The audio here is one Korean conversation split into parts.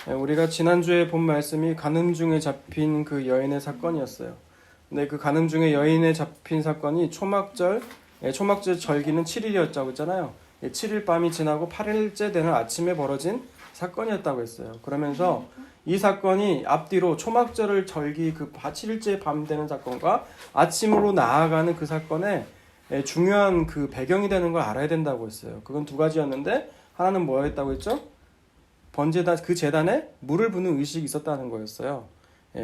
우리가 지난주에 본 말씀이 간음 중에 잡힌 그 여인의 사건이었어요. 근데 그 간음 중에 여인의 잡힌 사건이 초막절 절기는 7일이었다고 했잖아요. 7일 밤이 지나고 8일째 되는 아침에 벌어진 사건이었다고 했어요. 그러면서 이 사건이 앞뒤로 초막절을 절기 그 7일째 밤 되는 사건과 아침으로 나아가는 그 사건의 중요한 그 배경이 되는 걸 알아야 된다고 했어요. 그건 두 가지였는데 하나는 뭐였다고 했죠? 번제단 그 제단에 물을 붓는 의식이 있었다는 거였어요.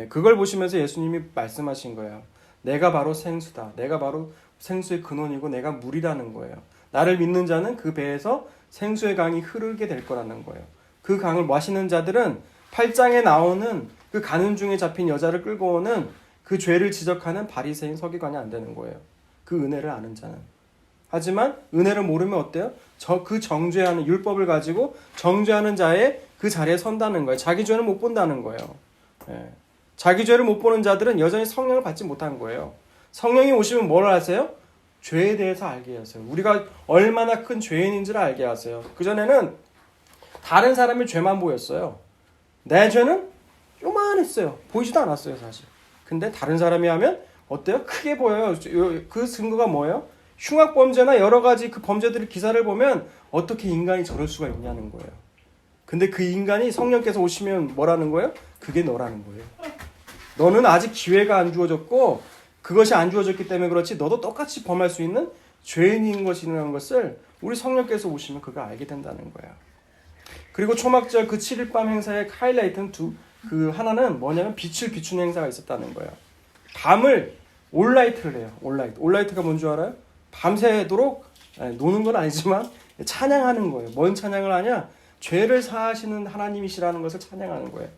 그걸 보시면서 예수님이 말씀하신 거예요. 내가 바로 생수다. 내가 바로 생수의 근원이고 내가 물이라는 거예요. 나를 믿는 자는 그 배에서 생수의 강이 흐르게 될 거라는 거예요. 그 강을 마시는 자들은 8장에 나오는 그 간음 중에 잡힌 여자를 끌고 오는 그 죄를 지적하는 바리새인 서기관이 안 되는 거예요. 그 은혜를 아는 자는. 하지만 은혜를 모르면 어때요? 그 정죄하는 율법을 가지고 정죄하는 자의 그 자리에 선다는 거예요. 자기 죄를 못 본다는 거예요. 자기 죄를 못 보는 자들은 여전히 성령을 받지 못한 거예요. 성령이 오시면 뭘 하세요? 죄에 대해서 알게 하세요. 우리가 얼마나 큰 죄인인지를 알게 하세요. 그전에는 다른 사람의 죄만 보였어요. 내 죄는 요만했어요. 보이지도 않았어요, 사실. 근데 다른 사람이 하면 어때요? 크게 보여요. 그 증거가 뭐예요? 흉악범죄나 여러 가지 그 범죄들의 기사를 보면 어떻게 인간이 저럴 수가 있냐는 거예요. 근데 그 인간이 성령께서 오시면 뭐라는 거예요? 그게 너라는 거예요. 너는 아직 기회가 안 주어졌고 그것이 안 주어졌기 때문에 그렇지 너도 똑같이 범할 수 있는 죄인인 것이라는 것을 우리 성령께서 오시면 그거 알게 된다는 거예요. 그리고 초막절 그 7일 밤 행사의 하이라이트는 그 하나는 뭐냐면 빛을 비추는 행사가 있었다는 거예요. 밤을 올라이트를 해요. 올라이트가 뭔 줄 알아요? 밤새도록 노는 건 아니지만 찬양하는 거예요. 뭔 찬양을 하냐? 죄를 사하시는 하나님이시라는 것을 찬양하는 거예요.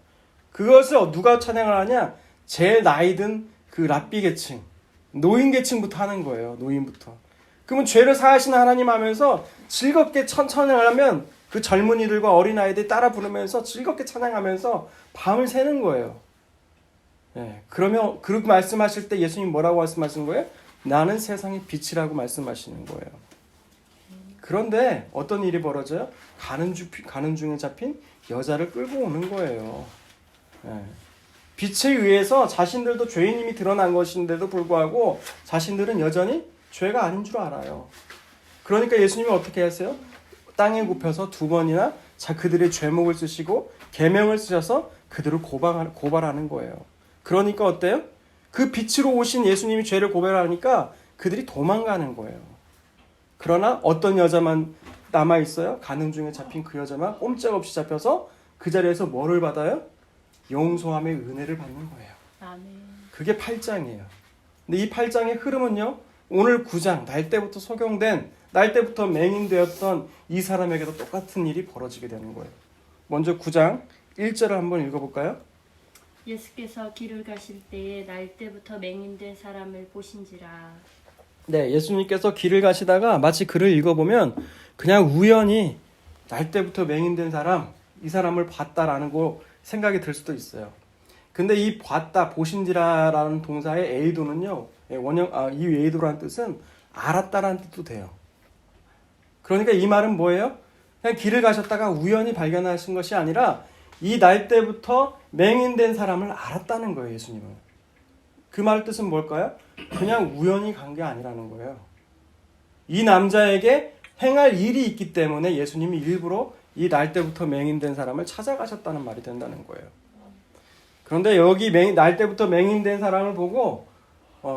그것을 누가 찬양을 하냐? 제 나이 든 그 랍비 계층, 노인 계층부터 하는 거예요. 노인부터. 그러면 죄를 사하시는 하나님 하면서 즐겁게 찬양을 하면 그 젊은이들과 어린아이들이 따라 부르면서 즐겁게 찬양하면서 밤을 새는 거예요. 그러면 그렇게 말씀하실 때 예수님 뭐라고 말씀하시는 거예요? 나는 세상의 빛이라고 말씀하시는 거예요. 그런데 어떤 일이 벌어져요? 가는 중에 잡힌 여자를 끌고 오는 거예요. 빛에 의해서 자신들도 죄인임이 드러난 것인데도 불구하고 자신들은 여전히 죄가 아닌 줄 알아요. 그러니까 예수님이 어떻게 하세요? 땅에 굽혀서 2번이나 그들의 죄목을 쓰시고 계명을 쓰셔서 그들을 고발하는 거예요. 그러니까 어때요? 그 빛으로 오신 예수님이 죄를 고발하니까 그들이 도망가는 거예요. 그러나 어떤 여자만 남아있어요? 가는 중에 잡힌 그 여자만 꼼짝없이 잡혀서 그 자리에서 뭐를 받아요? 용서함의 은혜를 받는 거예요. 아멘. 그게 8장이에요. 근데 이 8장의 흐름은요. 오늘 9장 날 때부터 소경된 날 때부터 맹인되었던 이 사람에게도 똑같은 일이 벌어지게 되는 거예요. 먼저 9장 1절을 한번 읽어볼까요? 예수께서 길을 가실 때에 날 때부터 맹인된 사람을 보신지라. 네, 예수님께서 길을 가시다가 마치 글을 읽어보면 그냥 우연히 날 때부터 맹인된 사람, 이 사람을 봤다라는 거 생각이 들 수도 있어요. 근데 이 봤다, 보신지라라는 동사의 에이도는요, 이 에이도라는 뜻은 알았다라는 뜻도 돼요. 그러니까 이 말은 뭐예요? 그냥 길을 가셨다가 우연히 발견하신 것이 아니라 이 날 때부터 맹인된 사람을 알았다는 거예요, 예수님은. 그 말 뜻은 뭘까요? 그냥 우연히 간 게 아니라는 거예요. 이 남자에게 행할 일이 있기 때문에 예수님이 일부러 이 날 때부터 맹인된 사람을 찾아가셨다는 말이 된다는 거예요. 그런데 여기 날 때부터 맹인된 사람을 보고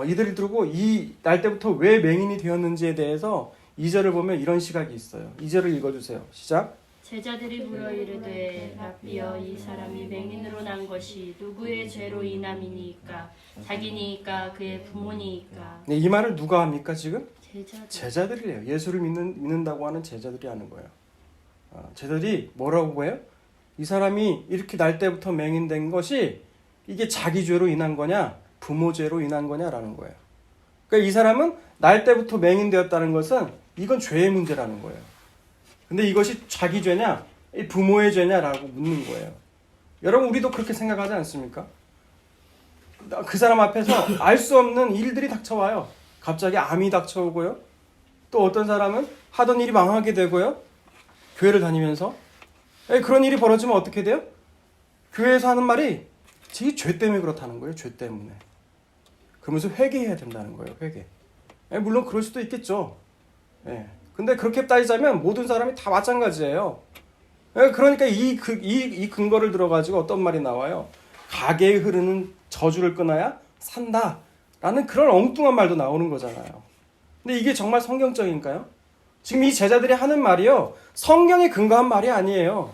이들이 두고 이 날 때부터 왜 맹인이 되었는지에 대해서 2절을 보면 이런 시각이 있어요. 2절을 읽어주세요. 시작. 제자들이 물어 이르되 랍비여 이 사람이 맹인으로 난 것이 누구의 죄로 인함이니까 자기니까 그의 부모니까. 네, 이 말을 누가 합니까 지금? 제자들. 제자들이에요. 예수를 믿는다고 하는 제자들이 하는 거예요. 제자들이 뭐라고 해요? 이 사람이 이렇게 날 때부터 맹인된 것이 이게 자기 죄로 인한 거냐 부모 죄로 인한 거냐라는 거예요. 그러니까 이 사람은 날 때부터 맹인되었다는 것은 이건 죄의 문제라는 거예요. 근데 이것이 자기 죄냐 부모의 죄냐라고 묻는 거예요. 여러분 우리도 그렇게 생각하지 않습니까? 그 사람 앞에서 알 수 없는 일들이 닥쳐와요. 갑자기 암이 닥쳐오고요. 또 어떤 사람은 하던 일이 망하게 되고요. 교회를 다니면서 그런 일이 벌어지면 어떻게 돼요? 교회에서 하는 말이 지 죄 때문에 그렇다는 거예요. 죄 때문에. 그러면서 회개해야 된다는 거예요. 회개. 물론 그럴 수도 있겠죠. 근데 그렇게 따지자면 모든 사람이 다 마찬가지예요. 그러니까 이 근거를 들어가지고 어떤 말이 나와요. 가게에 흐르는 저주를 끊어야 산다 라는 그런 엉뚱한 말도 나오는 거잖아요. 근데 이게 정말 성경적인가요? 지금 이 제자들이 하는 말이요, 성경에 근거한 말이 아니에요.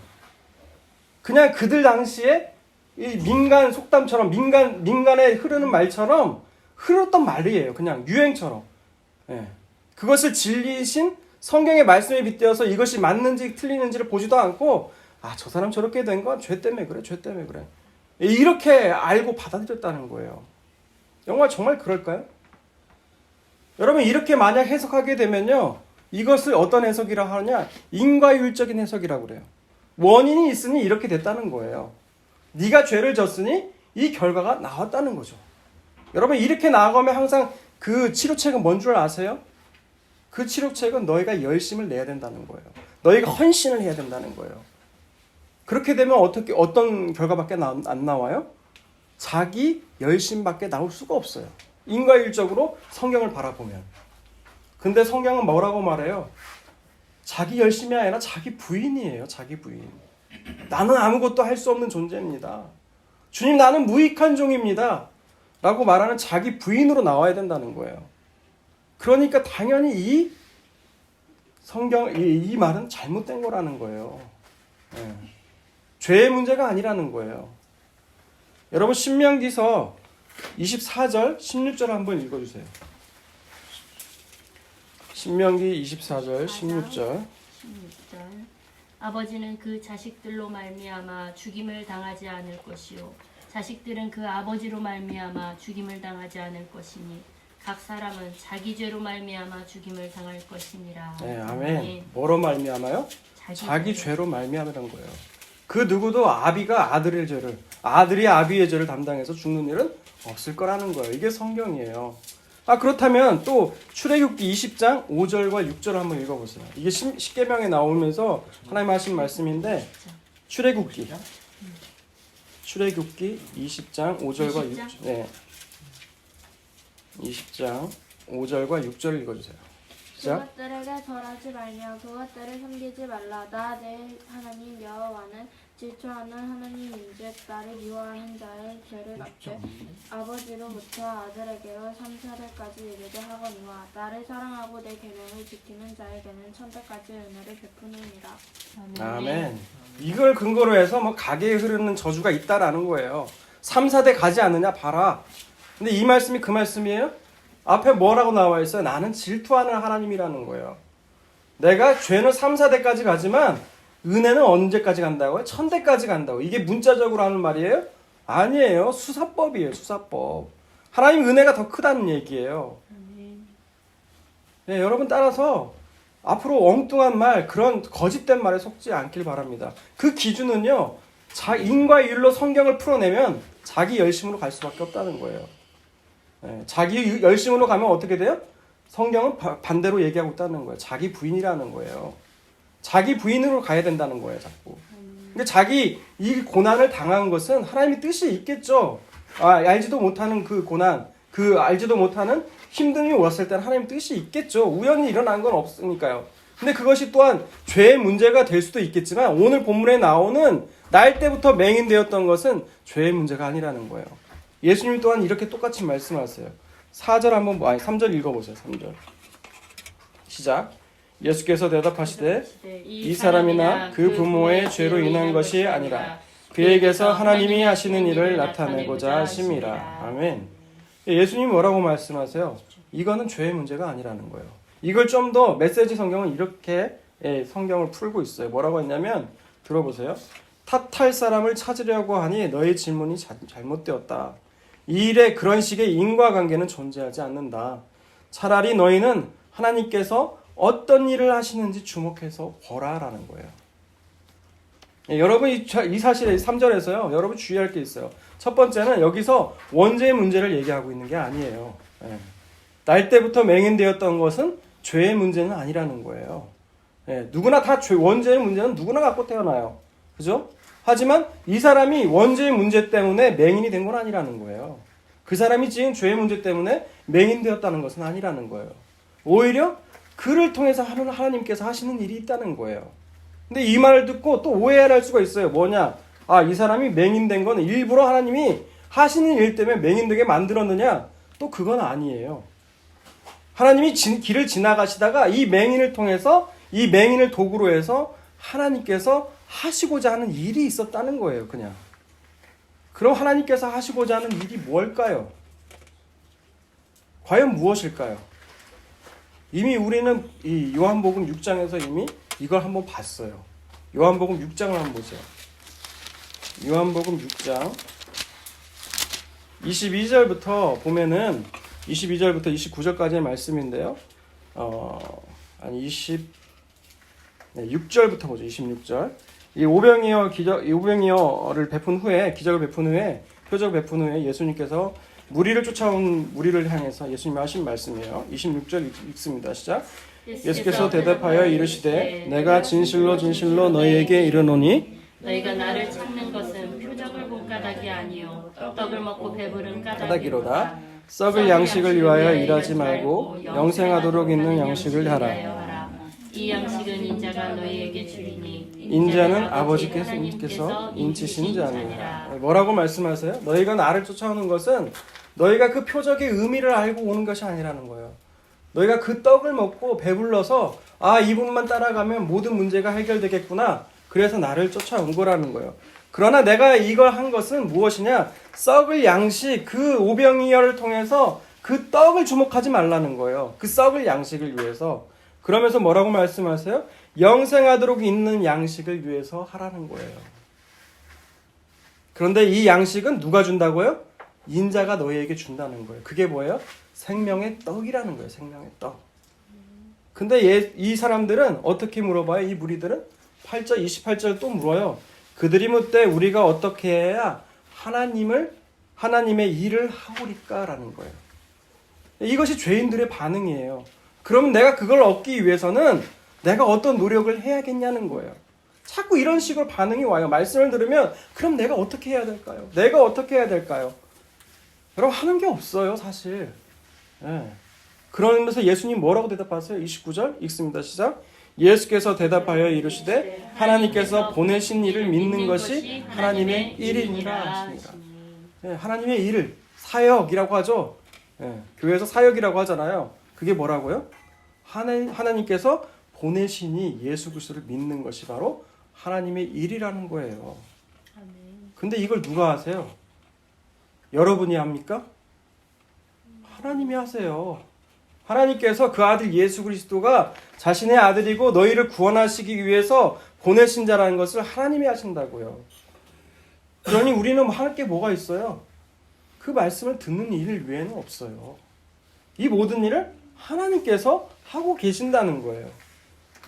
그냥 그들 당시에 이 민간 속담처럼 민간에 흐르는 말처럼 흐르던 말이에요. 그냥 유행처럼. 그것을 진리이신 성경의 말씀에 빗대어서 이것이 맞는지 틀리는지를 보지도 않고, 저 사람 저렇게 된 건 죄 때문에 그래, 죄 때문에 그래. 이렇게 알고 받아들였다는 거예요. 정말 그럴까요? 여러분, 이렇게 만약 해석하게 되면요, 이것을 어떤 해석이라 하느냐, 인과율적인 해석이라고 그래요. 원인이 있으니 이렇게 됐다는 거예요. 네가 죄를 졌으니 이 결과가 나왔다는 거죠. 여러분, 이렇게 나아가면 항상 그 치료책은 뭔 줄 아세요? 그 치료책은 너희가 열심을 내야 된다는 거예요. 너희가 헌신을 해야 된다는 거예요. 그렇게 되면 어떤 결과밖에 안 나와요? 자기 열심밖에 나올 수가 없어요. 인과율적으로 성경을 바라보면. 근데 성경은 뭐라고 말해요? 자기 열심이 아니라 자기 부인이에요. 자기 부인. 나는 아무것도 할 수 없는 존재입니다. 주님, 나는 무익한 종입니다. 라고 말하는 자기 부인으로 나와야 된다는 거예요. 그러니까 당연히 이 말은 잘못된 거라는 거예요. 죄의 문제가 아니라는 거예요. 여러분, 신명기서 24절, 16절 한번 읽어주세요. 신명기 24절, 16절. 아버지는 그 자식들로 말미암아 죽임을 당하지 않을 것이요 자식들은 그 아버지로 말미암아 죽임을 당하지 않을 것이니 각 사람은 자기 죄로 말미암아 죽임을 당할 것이니라. 네, 아멘. 뭐로 말미암아요? 자기 죄로 말미암으란 거예요. 그 누구도 아비가 아들의 죄를, 아들이 아비의 죄를 담당해서 죽는 일은 없을 거라는 거예요. 이게 성경이에요. 그렇다면 또 출애굽기 20장 5절과 6절을 한번 읽어보세요. 이게 십계명에 나오면서 하나님 하신 말씀인데, 출애굽기 20장 5절과 6절. 네. 20장 5절과 6절을 읽어주세요. 시작. 그것들에게 절하지 말며 그것들을 섬기지 말라. 나 내 하나님 여호와는 질투하는 하나님인즉 나를 미워하는 자의 죄를 갚되 아버지로부터 아들에게로 3세대까지 이르게 하거니와 나를 사랑하고 내 계명을 지키는 자에게는 천대까지 은혜를 베푸느니라. 아멘. 이걸 근거로 해서 가게에 흐르는 저주가 있다라는 거예요. 3, 4대 가지 않느냐 봐라. 근데 이 말씀이 그 말씀이에요? 앞에 뭐라고 나와 있어요? 나는 질투하는 하나님이라는 거예요. 내가 죄는 3, 4대까지 가지만 은혜는 언제까지 간다고요? 1000대까지 간다고. 이게 문자적으로 하는 말이에요? 아니에요. 수사법이에요. 수사법. 하나님 은혜가 더 크다는 얘기예요. 네, 여러분, 따라서 앞으로 엉뚱한 말, 그런 거짓된 말에 속지 않길 바랍니다. 그 기준은요, 인과율로 성경을 풀어내면 자기 열심으로 갈 수밖에 없다는 거예요. 자기 열심으로 가면 어떻게 돼요? 성경은 반대로 얘기하고 있다는 거예요. 자기 부인이라는 거예요. 자기 부인으로 가야 된다는 거예요, 자꾸. 근데 자기 이 고난을 당한 것은 하나님의 뜻이 있겠죠. 알지도 못하는 그 고난, 알지도 못하는 힘듦이 왔을 때는 하나님의 뜻이 있겠죠. 우연히 일어난 건 없으니까요. 근데 그것이 또한 죄의 문제가 될 수도 있겠지만 오늘 본문에 나오는 날 때부터 맹인되었던 것은 죄의 문제가 아니라는 거예요. 예수님 또한 이렇게 똑같이 말씀하세요. 3절 읽어보세요. 3절. 시작. 예수께서 대답하시되 이 사람이나 그 부모의 죄로 인한 것이 아니라 그에게서 하나님이 하시는 일을 나타내고자 하심이라. 아멘. 예수님 뭐라고 말씀하세요? 이거는 죄의 문제가 아니라는 거예요. 이걸 좀 더 메시지 성경은 이렇게 성경을 풀고 있어요. 뭐라고 했냐면 들어보세요. 탓할 사람을 찾으려고 하니 너의 질문이 잘못되었다. 이 일에 그런 식의 인과관계는 존재하지 않는다. 차라리 너희는 하나님께서 어떤 일을 하시는지 주목해서 보라라는 거예요. 여러분, 이 사실의 3절에서요, 여러분 주의할 게 있어요. 첫 번째는 여기서 원죄의 문제를 얘기하고 있는 게 아니에요. 날 때부터 맹인되었던 것은 죄의 문제는 아니라는 거예요. 누구나 다 원죄의 문제는 누구나 갖고 태어나요. 그죠? 하지만 이 사람이 원죄의 문제 때문에 맹인이 된 건 아니라는 거예요. 그 사람이 지은 죄의 문제 때문에 맹인되었다는 것은 아니라는 거예요. 오히려 그를 통해서 하나님께서 하시는 일이 있다는 거예요. 근데 이 말을 듣고 또 오해할 수가 있어요. 뭐냐? 아, 이 사람이 맹인된 건 일부러 하나님이 하시는 일 때문에 맹인되게 만들었느냐? 또 그건 아니에요. 하나님이 길을 지나가시다가 이 맹인을 통해서 이 맹인을 도구로 해서 하나님께서 하시고자 하는 일이 있었다는 거예요. 그냥. 그럼 하나님께서 하시고자 하는 일이 뭘까요? 과연 무엇일까요? 이미 우리는 이 요한복음 6장에서 이미 이걸 한번 봤어요. 요한복음 6장을 한번 보세요. 요한복음 6장 22절부터 보면은 22절부터 29절까지의 말씀인데요. 6절부터 보죠. 26절. 이 오병이어를 베푼 후에, 기적을 베푼 후에, 표적을 베푼 후에 예수님께서 무리를 쫓아온 무리를 향해서 예수님이 하신 말씀이에요. 26절 읽습니다. 시작. 예수께서 대답하여 이르시되 내가 진실로 진실로 너희에게 이르노니 너희가 나를 찾는 것은 표적을 본 까닭이 아니요 떡을 먹고 배부른 까닭이로다. 썩을 양식을 위하여 일하지 말고 영생하도록 있는 양식을 하라. 이 양식은 인자가 너희에게 주리니 인자는 아버지께서 인치신 자니라. 뭐라고 말씀하세요? 너희가 나를 쫓아오는 것은 너희가 그 표적의 의미를 알고 오는 것이 아니라는 거예요. 너희가 그 떡을 먹고 배불러서 아, 이분만 따라가면 모든 문제가 해결되겠구나. 그래서 나를 쫓아온 거라는 거예요. 그러나 내가 이걸 한 것은 무엇이냐? 썩을 양식, 그 오병이어를 통해서 그 떡을 주목하지 말라는 거예요. 그 썩을 양식을 위해서. 그러면서 뭐라고 말씀하세요? 영생하도록 있는 양식을 위해서 하라는 거예요. 그런데 이 양식은 누가 준다고요? 인자가 너희에게 준다는 거예요. 그게 뭐예요? 생명의 떡이라는 거예요. 생명의 떡. 근데 이 사람들은 어떻게 물어봐요? 이 무리들은 8절, 28절 또 물어요. 그들이 묻되 우리가 어떻게 해야 하나님의 일을 하오리까? 라는 거예요. 이것이 죄인들의 반응이에요. 그러면 내가 그걸 얻기 위해서는 내가 어떤 노력을 해야겠냐는 거예요. 자꾸 이런 식으로 반응이 와요. 말씀을 들으면 그럼 내가 어떻게 해야 될까요? 내가 어떻게 해야 될까요? 여러분 하는 게 없어요, 사실. 네. 그러면서 예수님 뭐라고 대답하세요? 29절 읽습니다. 시작. 예수께서 대답하여 이르시되 하나님께서 보내신 일을 믿는 것이 하나님의 일이니라 하십니다. 네, 하나님의 일, 사역이라고 하죠. 네, 교회에서 사역이라고 하잖아요. 그게 뭐라고요? 하나님께서 보내시니 예수 그리스도를 믿는 것이 바로 하나님의 일이라는 거예요. 근데 이걸 누가 하세요? 여러분이 합니까? 하나님이 하세요. 하나님께서 그 아들 예수 그리스도가 자신의 아들이고 너희를 구원하시기 위해서 보내신 자라는 것을 하나님이 하신다고요. 그러니 우리는 할 게 뭐가 있어요? 그 말씀을 듣는 일 외에는 없어요. 이 모든 일을 하나님께서 하고 계신다는 거예요.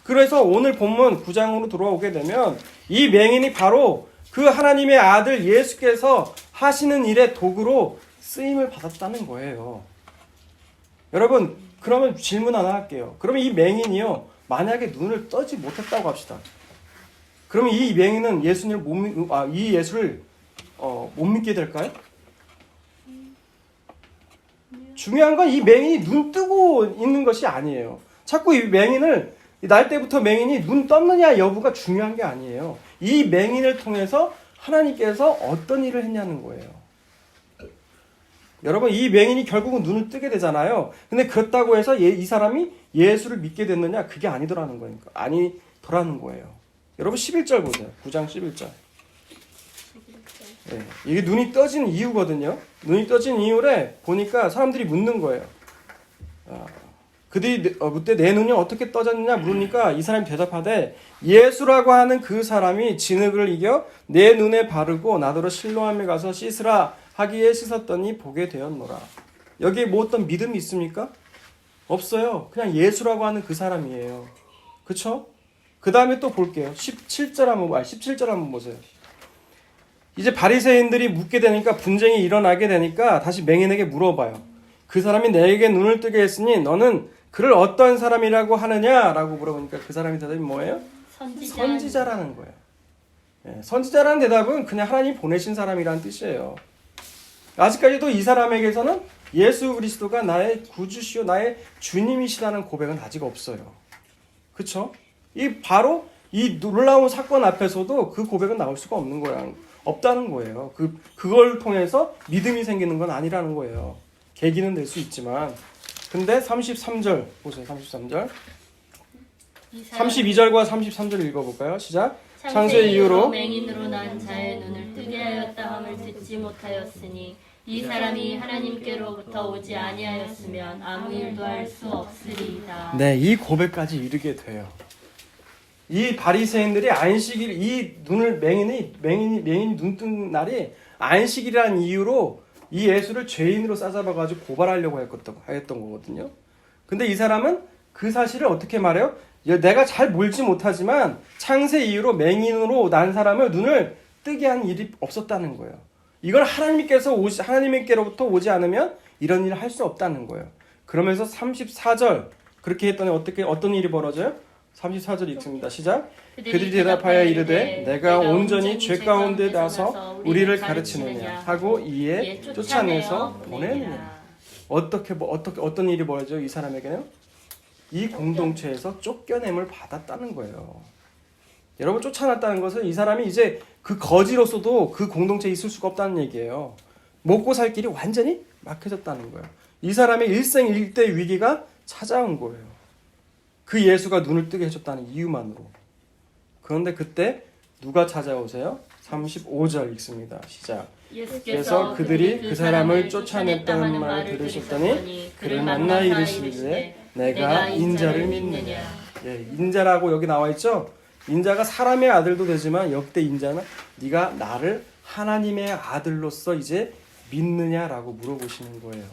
그래서 오늘 본문 9장으로 돌아오게 되면 이 맹인이 바로 그 하나님의 아들 예수께서 하시는 일의 도구로 쓰임을 받았다는 거예요. 여러분, 그러면 질문 하나 할게요. 그러면 이 맹인이요, 만약에 눈을 떠지 못했다고 합시다. 그러면 이 맹인은 이 예수를 못 믿게 될까요? 중요한 건 이 맹인이 눈 뜨고 있는 것이 아니에요. 자꾸 이 맹인을, 날 때부터 맹인이 눈 떴느냐 여부가 중요한 게 아니에요. 이 맹인을 통해서 하나님께서 어떤 일을 했냐는 거예요. 여러분, 이 맹인이 결국은 눈을 뜨게 되잖아요. 근데 그렇다고 해서 이 사람이 예수를 믿게 됐느냐? 그게 아니더라는 거예요. 여러분 11절 보세요. 9장 11절. 네, 이게 눈이 떠진 이유거든요. 눈이 떠진 이유를 보니까 사람들이 묻는 거예요. 그들이 묻되 내 눈이 어떻게 떠졌느냐 물으니까 이 사람이 대답하되 예수라고 하는 그 사람이 진흙을 이겨 내 눈에 바르고 나더러 실로암에 가서 씻으라 하기에 씻었더니 보게 되었노라. 여기에 뭐 어떤 믿음이 있습니까? 없어요. 그냥 예수라고 하는 그 사람이에요. 그쵸? 그 다음에 또 볼게요. 17절 한번 보세요. 이제 바리새인들이 묻게 되니까 분쟁이 일어나게 되니까 다시 맹인에게 물어봐요. 그 사람이 내게 눈을 뜨게 했으니 너는 그를 어떤 사람이라고 하느냐? 라고 물어보니까 그 사람이 대답이 뭐예요? 선지자라는 거예요. 선지자라는 대답은 그냥 하나님 보내신 사람이라는 뜻이에요. 아직까지도 이 사람에게서는 예수 그리스도가 나의 구주시요 나의 주님이시라는 고백은 아직 없어요. 그렇죠? 바로 이 놀라운 사건 앞에서도 그 고백은 나올 수가 없는 거야. 없다는 거예요. 그걸 통해서 믿음이 생기는 건 아니라는 거예요. 계기는 될 수 있지만. 근데 33절 보세요. 33절. 32절과 33절 읽어볼까요? 시작. 창세 이후로 맹인으로 난 자의 눈을 뜨게 하였다 함을 듣지 못하였으니 이 사람이 하나님께로부터 오지 아니하였으면 아무 일도 할 수 없으리이다. 네, 이 고백까지 이르게 돼요. 이 바리새인들이 안식일 이 눈을 맹인이 눈 뜬 날이 안식일이라는 이유로 이 예수를 죄인으로 싸잡아가지고 고발하려고 했던 거거든요. 근데 이 사람은 그 사실을 어떻게 말해요? 내가 잘 몰지 못하지만 창세 이후로 맹인으로 난 사람을 눈을 뜨게 한 일이 없었다는 거예요. 이걸 하나님께로부터 오지 않으면 이런 일을 할 수 없다는 거예요. 그러면서 34절 그렇게 했더니 어떤 일이 벌어져요? 34절 읽습니다. 시작. 그들이 대답하여 이르되 내가 온전히 죄 가운데 나서 우리를 가르치느냐 하고 이에 쫓아내서 보내느냐. 어떤 일이 벌어져요? 이 사람에게는 이 공동체에서 쫓겨냄을 받았다는 거예요. 여러분, 쫓아났다는 것은 이 사람이 이제 그 거지로서도 그 공동체에 있을 수가 없다는 얘기예요. 먹고 살 길이 완전히 막혀졌다는 거예요. 이 사람의 일생일대 위기가 찾아온 거예요. 그 예수가 눈을 뜨게 해줬다는 이유만으로. 그런데 그때 누가 찾아오세요? 35절 읽습니다. 시작. 예수께서 그들이 그 사람을 쫓아냈다는 말을 들으셨더니 그를 만나 이르시되 내가 인자를 믿느냐. 인자라고 여기 나와 있죠. 인자가 사람의 아들도 되지만 역대 인자는 네가 나를 하나님의 아들로서 이제 믿느냐라고 물어보시는 거예요.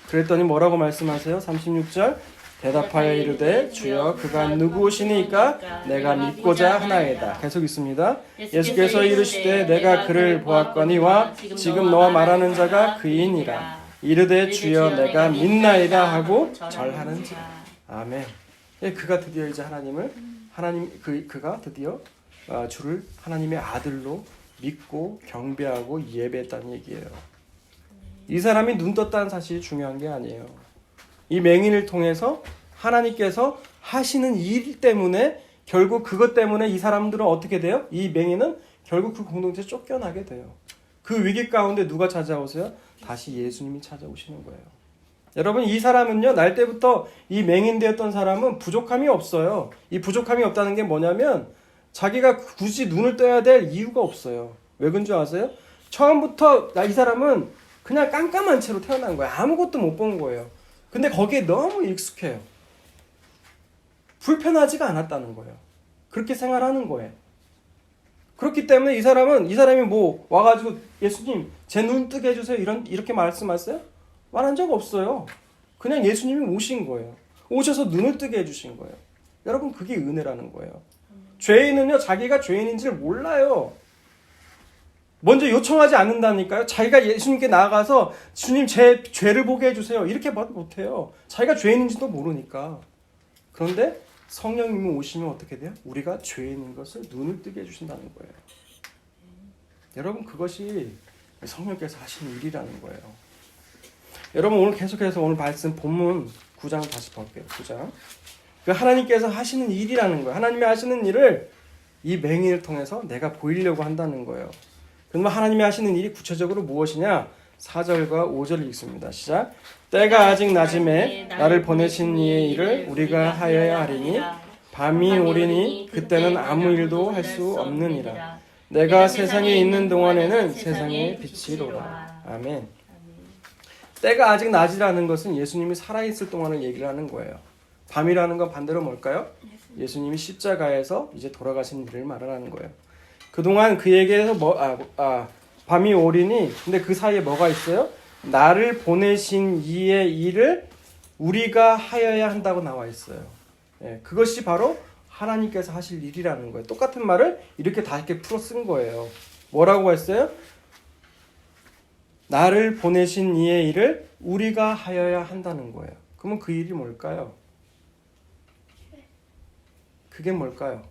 그랬더니 뭐라고 말씀하세요? 36절. 대답하여 이르되 주여 그가 누구시니까 내가 믿고자 하나이다. 계속 있습니다. 예수께서 이르시되 내가 그를 보았거니와 지금 너와 말하는 자가 그이니라. 이르되 주여 내가 믿나이다 하고 절하는지라. 아멘. 그가 드디어 이제 그가 드디어 주를 하나님의 아들로 믿고 경배하고 예배했다는 얘기예요. 이 사람이 눈 떴다는 사실이 중요한 게 아니에요. 이 맹인을 통해서 하나님께서 하시는 일 때문에 결국 그것 때문에 이 사람들은 어떻게 돼요? 이 맹인은 결국 그 공동체에 쫓겨나게 돼요. 그 위기 가운데 누가 찾아오세요? 다시 예수님이 찾아오시는 거예요. 여러분, 이 사람은요, 날 때부터 이 맹인 되었던 사람은 부족함이 없어요. 이 부족함이 없다는 게 뭐냐면 자기가 굳이 눈을 떠야 될 이유가 없어요. 왜 그런 줄 아세요? 처음부터 이 사람은 그냥 깜깜한 채로 태어난 거예요. 아무것도 못 본 거예요. 근데 거기에 너무 익숙해요. 불편하지가 않았다는 거예요. 그렇게 생활하는 거예요. 그렇기 때문에 이 사람이 뭐 와가지고 예수님 제 눈 뜨게 해주세요 이렇게 말씀하세요? 말한 적 없어요. 그냥 예수님이 오신 거예요. 오셔서 눈을 뜨게 해주신 거예요. 여러분, 그게 은혜라는 거예요. 죄인은요, 자기가 죄인인지를 몰라요. 먼저 요청하지 않는다니까요. 자기가 예수님께 나아가서 주님 제 죄를 보게 해주세요 이렇게 말도 못해요. 자기가 죄인인지도 모르니까. 그런데 성령님이 오시면 어떻게 돼요? 우리가 죄인인 것을 눈을 뜨게 해주신다는 거예요. 여러분, 그것이 성령께서 하시는 일이라는 거예요. 여러분, 오늘 계속해서 오늘 말씀 본문 9장 다시 볼게요. 9장. 그 하나님께서 하시는 일이라는 거예요. 하나님이 하시는 일을 이 맹인을 통해서 내가 보이려고 한다는 거예요. 그러면 하나님이 하시는 일이 구체적으로 무엇이냐? 4절과 5절을 읽습니다. 시작. 때가 아직 낮음에 나를 보내신 이의 일을 우리가 하여야 하리니 밤이 오리니 그때는 아무 일도 할 수 없느니라. 내가 세상에 있는 동안에는 세상의 빛이로라. 아멘. 때가 아직 낮이라는 것은 예수님이 살아있을 동안을 얘기를 하는 거예요. 밤이라는 건 반대로 뭘까요? 예수님이 십자가에서 이제 돌아가신 일을 말하는 거예요. 그동안 그에게서 밤이 오리니 근데 그 사이에 뭐가 있어요? 나를 보내신 이의 일을 우리가 하여야 한다고 나와 있어요. 그것이 바로 하나님께서 하실 일이라는 거예요. 똑같은 말을 이렇게 풀어 쓴 거예요. 뭐라고 했어요? 나를 보내신 이의 일을 우리가 하여야 한다는 거예요. 그러면 그 일이 뭘까요? 그게 뭘까요?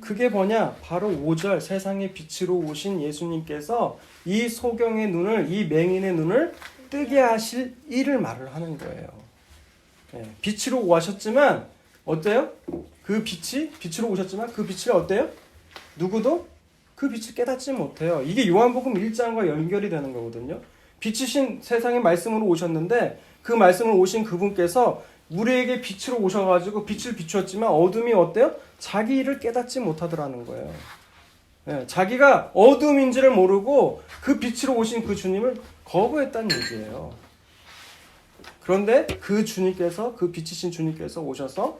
그게 뭐냐? 바로 5절 세상의 빛으로 오신 예수님께서 이 소경의 눈을, 이 맹인의 눈을 뜨게 하실 일을 말을 하는 거예요. 예, 빛으로 오셨지만 어때요? 그 빛이 빛으로 오셨지만 그 빛을 어때요? 누구도 그 빛을 깨닫지 못해요. 이게 요한복음 1장과 연결이 되는 거거든요. 빛이신 세상의 말씀으로 오셨는데 그 말씀으로 오신 그분께서 우리에게 빛으로 오셔가지고 빛을 비추었지만 어둠이 어때요? 자기 일을 깨닫지 못하더라는 거예요. 예, 자기가 어둠인지를 모르고 그 빛으로 오신 그 주님을 거부했다는 얘기예요. 그런데 그 주님께서, 그 빛이신 주님께서 오셔서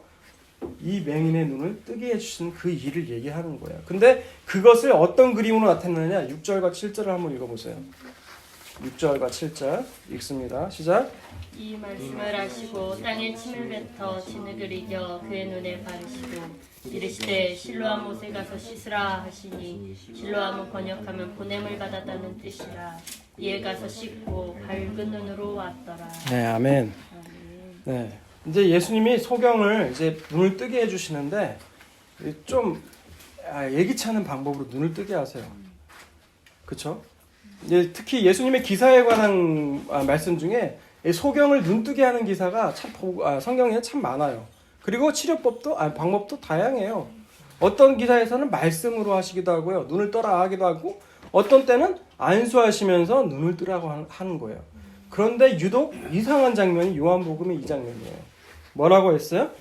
이 맹인의 눈을 뜨게 해주신 그 일을 얘기하는 거예요. 근데 그것을 어떤 그림으로 나타내느냐? 6절과 7절을 한번 읽어보세요. 6절과 7절 읽습니다. 시작. 이 말씀을 하시고 땅에 침을 뱉어 진흙을 이겨 그의 눈에 바르시고 이르시되 실로암 못에 가서 씻으라 하시니 실로암은 번역하면 보냄을 받았다는 뜻이라. 이에 가서 씻고 밝은 눈으로 왔더라. 네, 아멘. 네, 이제 예수님이 소경을 이제 눈을 뜨게 해주시는데 좀 예기치 않은 방법으로 눈을 뜨게 하세요. 그렇죠? 이제 특히 예수님의 기사에 관한 말씀 중에 소경을 눈뜨게 하는 기사가 참 성경에 참 많아요. 그리고 치료법도 방법도 다양해요. 어떤 기사에서는 말씀으로 하시기도 하고요, 눈을 떠라 하기도 하고, 어떤 때는 안수하시면서 눈을 뜨라고 하는 거예요. 그런데 유독 이상한 장면이 요한복음의 이 장면이에요. 뭐라고 했어요?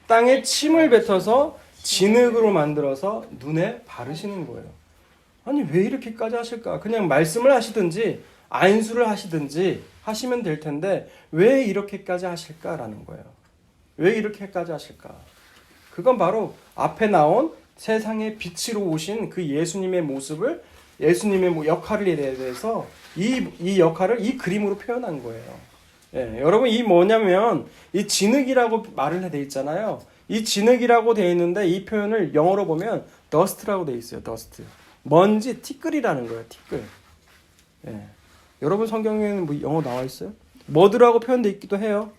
땅에 침을 뱉어서 진흙으로 만들어서 눈에 바르시는 거예요. 아니 왜 이렇게까지 하실까? 그냥 말씀을 하시든지 안수를 하시든지 하시면 될 텐데 왜 이렇게까지 하실까라는 거예요. 왜 이렇게까지 하실까? 그건 바로 앞에 나온 세상의 빛으로 오신 그 예수님의 모습을, 예수님의 역할에 대해서 이 역할을 이 그림으로 표현한 거예요. 예, 여러분 이 뭐냐면 이 진흙이라고 말을 돼 있잖아요. 이 진흙이라고 돼 있는데 이 표현을 영어로 보면 dust라고 돼 있어요. dust. 먼지, 티끌이라는 거예요. 티끌. 예. 여러분 성경에는 뭐 영어 나와 있어요? 머드라고 표현되어 있기도 해요.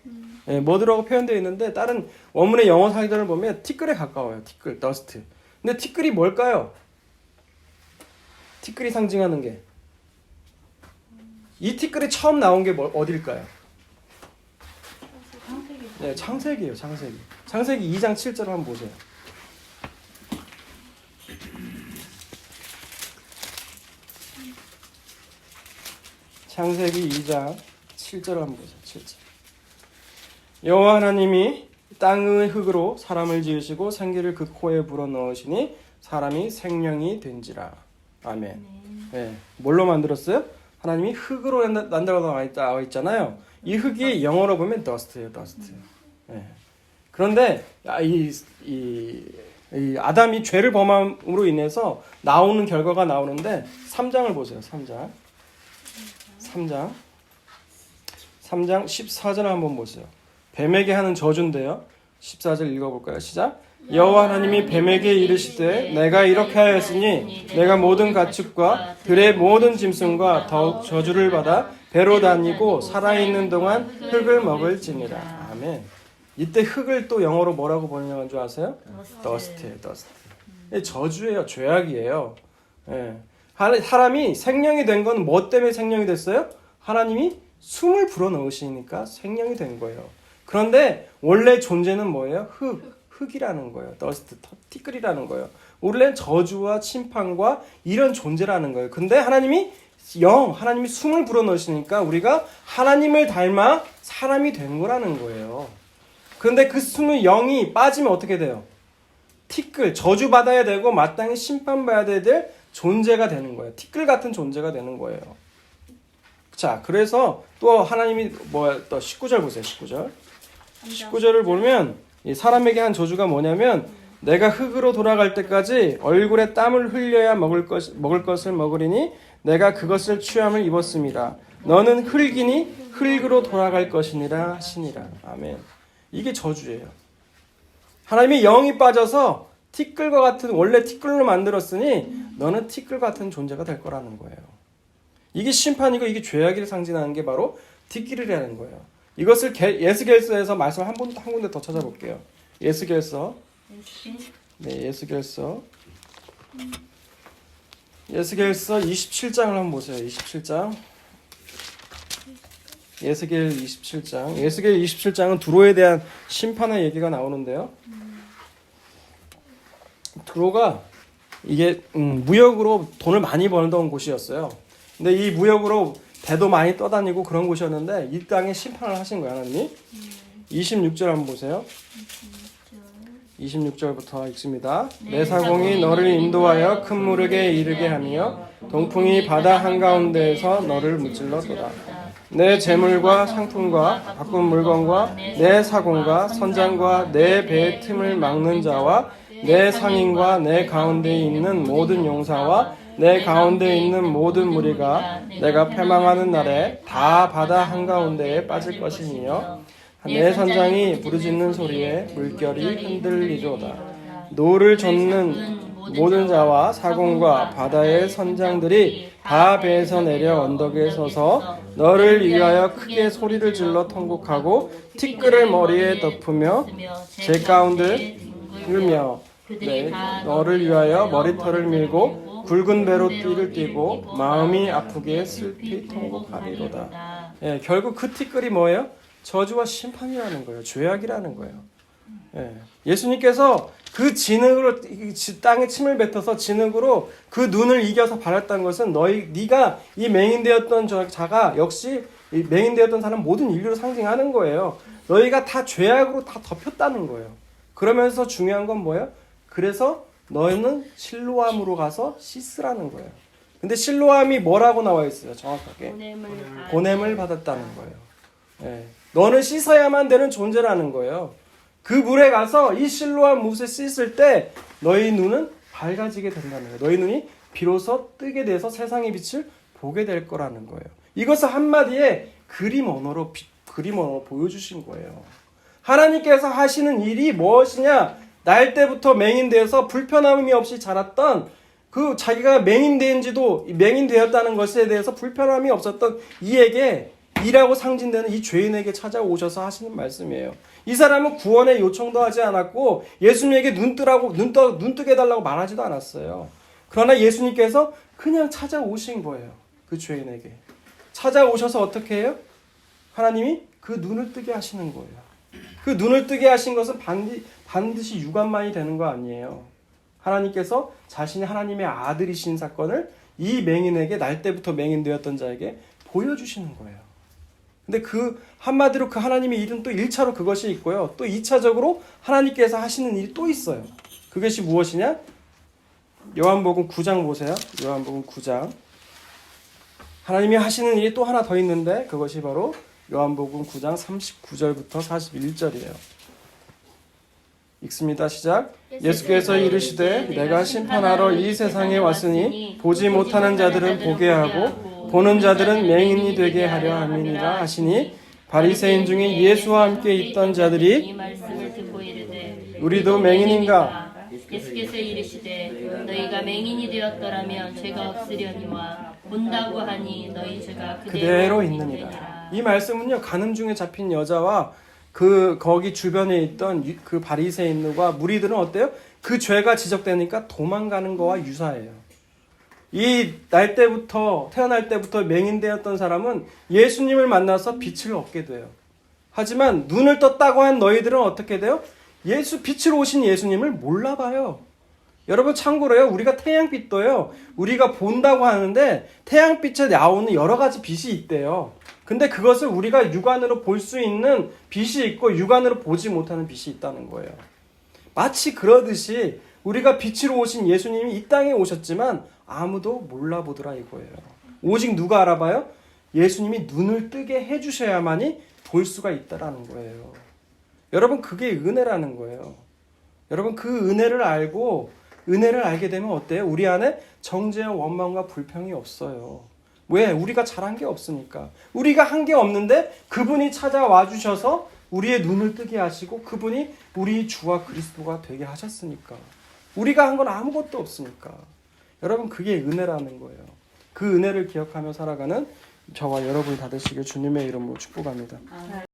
예, 머드라고 표현되어 있는데 다른 원문의 영어 사이전을 보면 티끌에 가까워요. 티끌, 더스트. 근데 티끌이 뭘까요? 티끌이 상징하는 게. 이 티끌이 처음 나온 게 어딜까요? 네, 창세기예요. 창세기. 창세기 2장 7절 한번 보세요. 창세기 2장 7절 한번 보세요. 7절. 여호와 하나님이 땅의 흙으로 사람을 지으시고 생기를 그 코에 불어넣으시니 사람이 생명이 된지라. 아멘. 네. 뭘로 만들었어요? 하나님이 흙으로 만들어 나와 있잖아요. 이 흙이 영어로 보면 dust예요. dust. 네. 그런데 이 아담이 죄를 범함으로 인해서 나오는 결과가 나오는데 3장을 보세요. 3장 14절 한번 보세요. 뱀에게 하는 저주인데요. 14절 읽어볼까요? 시작. 여호와 하나님이 뱀에게 이르시되 내가 이렇게 하였으니 내가 모든 가축과 들의 모든 짐승과 더욱 저주를 받아 배로 다니고 살아있는 동안 흙을 먹을지니라. 아멘. 이때 흙을 또 영어로 뭐라고 번역한 줄 아세요? dust예요. dust. 저주예요. 죄악이에요. 예. 사람이 생명이 된 건 뭐 때문에 생명이 됐어요? 하나님이 숨을 불어넣으시니까 생명이 된 거예요. 그런데 원래 존재는 뭐예요? 흙이라는 거예요. dust, 티끌이라는 거예요. 원래는 저주와 심판과 이런 존재라는 거예요. 근데 하나님이 숨을 불어넣으시니까 우리가 하나님을 닮아 사람이 된 거라는 거예요. 그런데 그 숨의 영이 빠지면 어떻게 돼요? 티끌, 저주받아야 되고 마땅히 심판받아야 될 존재가 되는 거예요. 티끌 같은 존재가 되는 거예요. 자, 그래서 또 하나님이 또 19절 보세요. 19절을 보면 이 사람에게 한 저주가 뭐냐면 내가 흙으로 돌아갈 때까지 얼굴에 땀을 흘려야 먹을 것을 먹으리니 내가 그것을 취함을 입었습니다. 너는 흙이니 흙으로 돌아갈 것이니라 하시니라. 아멘. 이게 저주예요. 하나님이 영이 빠져서 티끌과 같은, 원래 티끌로 만들었으니 너는 티끌 같은 존재가 될 거라는 거예요. 이게 심판이고 이게 죄악을 상징하는 게 바로 티끌이라는 거예요. 이것을 예스겔서에서 말씀 한 군데 더 찾아볼게요. 예스겔서. 네, 예스겔서 에스겔서 27장을 한번 보세요. 27장. 에스겔 27장. 에스겔 27장은 두로에 대한 심판의 얘기가 나오는데요. 두로가 이게 무역으로 돈을 많이 벌던 곳이었어요. 근데 이 무역으로 배도 많이 떠다니고 그런 곳이었는데 이 땅에 심판을 하신 거예요, 하나님이. 26절 한번 보세요. 26절부터 읽습니다. 내 사공이 너를 인도하여 큰 무르게 이르게 하며 동풍이 바다 한가운데에서 너를 무찔러도다. 내 재물과 상품과 바꾼 물건과 내 사공과 선장과 내 배의 틈을 막는 자와 내 상인과 내 가운데에 있는 모든 용사와 내 가운데에 있는 모든 무리가 내가 패망하는 날에 다 바다 한가운데에 빠질 것이며 내 선장이 부르짖는 소리에 물결이 흔들리도다. 노를 젓는 모든 자와 사공과 바다의 선장들이 다 배에서 내려 언덕에 서서 너를 위하여 크게 소리를 질러 통곡하고 티끌을 머리에 덮으며 제 가운데 울며 너를 위하여 머리털을 밀고 굵은 배로 띠를 띠고 마음이 아프게 슬피 통곡하리로다. 예, 결국 그 티끌이 뭐예요? 저주와 심판이라는 거예요. 죄악이라는 거예요. 예, 예수님께서 그 진흙으로 땅에 침을 뱉어서 진흙으로 그 눈을 이겨서 발랐다는 것은 네가 이 맹인되었던 자가 역시 이 맹인되었던 사람 모든 인류를 상징하는 거예요. 너희가 다 죄악으로 다 덮였다는 거예요. 그러면서 중요한 건 뭐예요? 그래서 너희는 실로암으로 가서 씻으라는 거예요. 근데 실로암이 뭐라고 나와 있어요? 정확하게 보냄을 받았다는 거예요. 예. 너는 씻어야만 되는 존재라는 거예요. 그 물에 가서 이 실로암 못에 씻을 때 너희 눈은 밝아지게 된다는 거예요. 너희 눈이 비로소 뜨게 돼서 세상의 빛을 보게 될 거라는 거예요. 이것을 한마디에 그림 언어로 보여주신 거예요. 하나님께서 하시는 일이 무엇이냐? 날 때부터 맹인되어서 불편함이 없이 자랐던 그 자기가 맹인되었다는 것에 대해서 불편함이 없었던 이에게 이라고 상징되는 이 죄인에게 찾아오셔서 하시는 말씀이에요. 이 사람은 구원의 요청도 하지 않았고 예수님에게 눈 뜨게 해달라고 말하지도 않았어요. 그러나 예수님께서 그냥 찾아오신 거예요. 그 죄인에게. 찾아오셔서 어떻게 해요? 하나님이 그 눈을 뜨게 하시는 거예요. 그 눈을 뜨게 하신 것은 반드시 유관만이 되는 거 아니에요. 하나님께서 자신이 하나님의 아들이신 사건을 이 맹인에게 날 때부터 맹인되었던 자에게 보여주시는 거예요. 근데 그 한마디로 그 하나님의 일은 또 1차로 그것이 있고요. 또 2차적으로 하나님께서 하시는 일이 또 있어요. 그것이 무엇이냐? 요한복음 9장 보세요. 요한복음 9장. 하나님이 하시는 일이 또 하나 더 있는데 그것이 바로 요한복음 9장 39절부터 41절이에요. 읽습니다. 시작. 예수께서 이르시되 내가 심판하러 이 세상에 왔으니 보지 못하는 자들은 보게 하고 보는 자들은 맹인이 되게 하려 함이니라 하시니 바리새인 중에 예수와 함께 있던 자들이 이 말씀을 듣고 이르되 우리도 맹인인가? 예수께서 이르시되 너희가 맹인이 되었더라면 죄가 없으려니와 본다고 하니 너희 죄가 그대로 있느니라. 이 말씀은요, 간음 중에 잡힌 여자와 거기 주변에 있던 그 바리새인과 무리들은 어때요? 그 죄가 지적되니까 도망가는 거와 유사해요. 태어날 때부터 맹인되었던 사람은 예수님을 만나서 빛을 얻게 돼요. 하지만 눈을 떴다고 한 너희들은 어떻게 돼요? 빛으로 오신 예수님을 몰라봐요. 여러분 참고로요, 우리가 태양빛도요, 우리가 본다고 하는데 태양빛에 나오는 여러 가지 빛이 있대요. 근데 그것을 우리가 육안으로 볼 수 있는 빛이 있고 육안으로 보지 못하는 빛이 있다는 거예요. 마치 그러듯이 우리가 빛으로 오신 예수님이 이 땅에 오셨지만 아무도 몰라보더라 이거예요. 오직 누가 알아봐요? 예수님이 눈을 뜨게 해주셔야만이 볼 수가 있다라는 거예요. 여러분 그게 은혜라는 거예요. 여러분 그 은혜를 알게 되면 어때요? 우리 안에 정죄와 원망과 불평이 없어요. 왜? 우리가 잘한 게 없으니까. 우리가 한 게 없는데 그분이 찾아와 주셔서 우리의 눈을 뜨게 하시고 그분이 우리 주와 그리스도가 되게 하셨으니까. 우리가 한 건 아무것도 없으니까. 여러분 그게 은혜라는 거예요. 그 은혜를 기억하며 살아가는 저와 여러분이 다 되시길 주님의 이름으로 축복합니다.